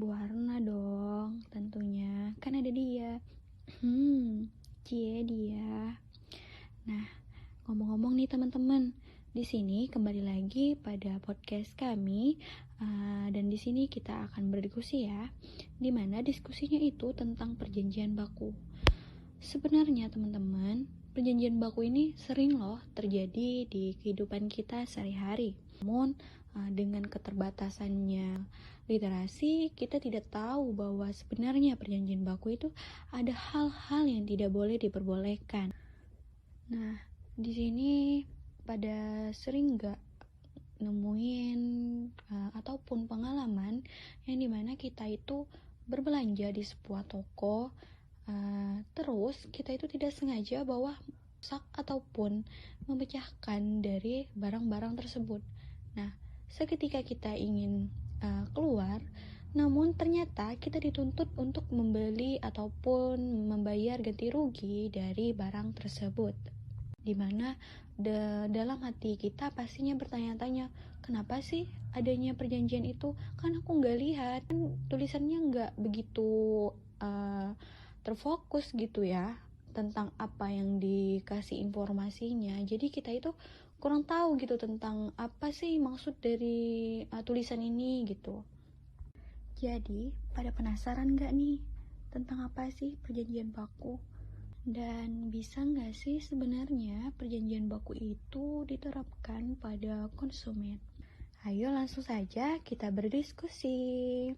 Warna dong, tentunya. Kan ada dia. Dia. Nah, ngomong-ngomong nih teman-teman, di sini kembali lagi pada podcast kami, dan di sini kita akan berdiskusi ya, dimana diskusinya itu tentang perjanjian baku. Sebenarnya teman-teman, perjanjian baku ini sering loh terjadi di kehidupan kita sehari-hari. Namun dengan keterbatasannya literasi, kita tidak tahu bahwa sebenarnya perjanjian baku itu ada hal-hal yang tidak boleh diperbolehkan. Nah, di sini pada sering nggak nemuin ataupun pengalaman yang dimana kita itu berbelanja di sebuah toko, terus kita itu tidak sengaja bawa rusak ataupun memecahkan dari barang-barang tersebut. Nah, seketika kita ingin keluar, namun ternyata kita dituntut untuk membeli ataupun membayar ganti rugi dari barang tersebut, dimana dalam hati kita pastinya bertanya-tanya, kenapa sih adanya perjanjian itu? Kan aku nggak lihat, kan tulisannya nggak begitu terfokus gitu ya tentang apa yang dikasih informasinya. Jadi kita itu kurang tahu gitu tentang apa sih maksud dari tulisan ini gitu. Jadi pada penasaran gak nih tentang apa sih perjanjian baku? Dan bisa gak sih sebenarnya perjanjian baku itu diterapkan pada konsumen? Ayo langsung saja kita berdiskusi.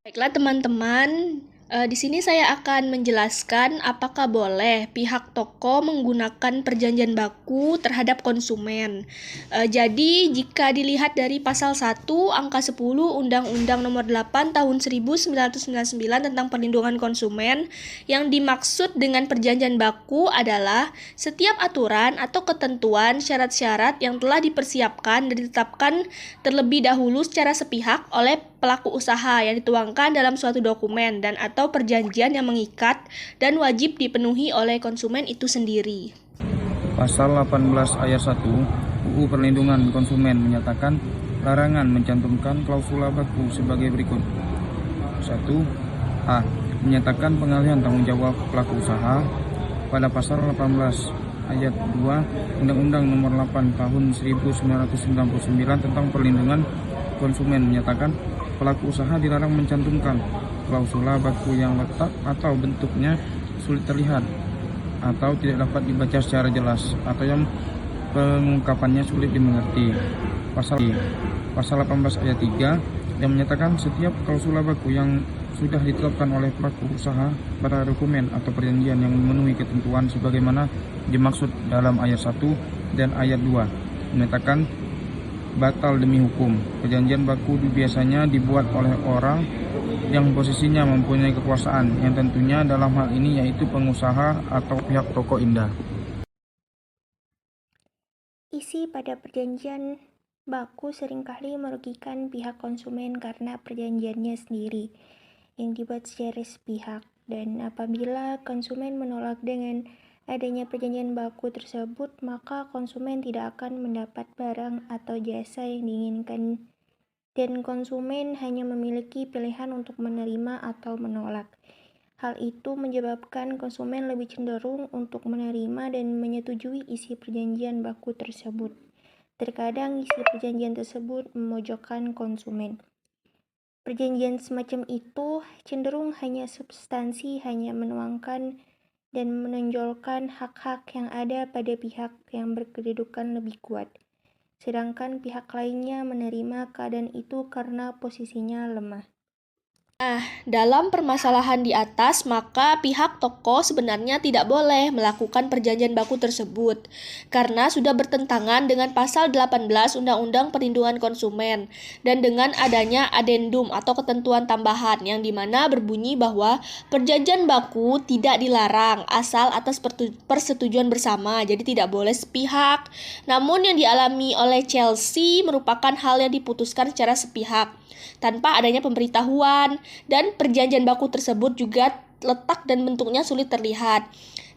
Baiklah teman-teman, di sini saya akan menjelaskan apakah boleh pihak toko menggunakan perjanjian baku terhadap konsumen. Jadi jika dilihat dari pasal 1 angka 10 Undang-Undang Nomor 8 Tahun 1999 tentang Perlindungan Konsumen, yang dimaksud dengan perjanjian baku adalah setiap aturan atau ketentuan syarat-syarat yang telah dipersiapkan dan ditetapkan terlebih dahulu secara sepihak oleh pelaku usaha yang dituangkan dalam suatu dokumen dan atau perjanjian yang mengikat dan wajib dipenuhi oleh konsumen itu sendiri. Pasal 18 ayat 1 UU Perlindungan Konsumen menyatakan larangan mencantumkan klausula baku sebagai berikut. 1. A. Menyatakan pengalihan tanggung jawab pelaku usaha. Pada pasal 18 ayat 2 Undang-Undang Nomor 8 Tahun 1999 tentang Perlindungan Konsumen menyatakan pelaku usaha dilarang mencantumkan klausula baku yang letak atau bentuknya sulit terlihat atau tidak dapat dibaca secara jelas atau yang pengungkapannya sulit dimengerti. Pasal 18 ayat 3 yang menyatakan setiap klausula baku yang sudah ditetapkan oleh pelaku usaha pada dokumen atau perjanjian yang memenuhi ketentuan sebagaimana dimaksud dalam ayat 1 dan ayat 2 menyatakan batal demi hukum. Perjanjian baku biasanya dibuat oleh orang yang posisinya mempunyai kekuasaan, yang tentunya dalam hal ini yaitu pengusaha atau pihak toko indah. Isi pada perjanjian baku seringkali merugikan pihak konsumen karena perjanjiannya sendiri yang dibuat secara sepihak, dan apabila konsumen menolak dengan adanya perjanjian baku tersebut, maka konsumen tidak akan mendapat barang atau jasa yang diinginkan, dan konsumen hanya memiliki pilihan untuk menerima atau menolak. Hal itu menyebabkan konsumen lebih cenderung untuk menerima dan menyetujui isi perjanjian baku tersebut. Terkadang isi perjanjian tersebut memojokkan konsumen. Perjanjian semacam itu cenderung hanya substansi, hanya menuangkan dan menonjolkan hak-hak yang ada pada pihak yang berkedudukan lebih kuat, sedangkan pihak lainnya menerima keadaan itu karena posisinya lemah. Dalam permasalahan di atas, maka pihak toko sebenarnya tidak boleh melakukan perjanjian baku tersebut karena sudah bertentangan dengan pasal 18 Undang-Undang Perlindungan Konsumen dan dengan adanya adendum atau ketentuan tambahan yang dimana berbunyi bahwa perjanjian baku tidak dilarang asal atas persetujuan bersama, jadi tidak boleh sepihak. Namun yang dialami oleh Chelsea merupakan hal yang diputuskan secara sepihak tanpa adanya pemberitahuan, dan perjanjian baku tersebut juga letak dan bentuknya sulit terlihat.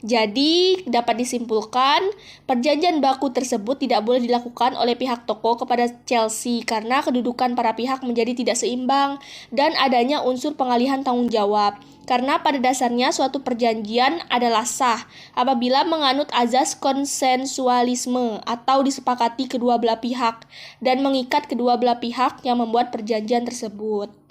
Jadi, dapat disimpulkan, perjanjian baku tersebut tidak boleh dilakukan oleh pihak toko kepada Chelsea karena kedudukan para pihak menjadi tidak seimbang dan adanya unsur pengalihan tanggung jawab. Karena pada dasarnya suatu perjanjian adalah sah apabila menganut azas konsensualisme atau disepakati kedua belah pihak dan mengikat kedua belah pihak yang membuat perjanjian tersebut.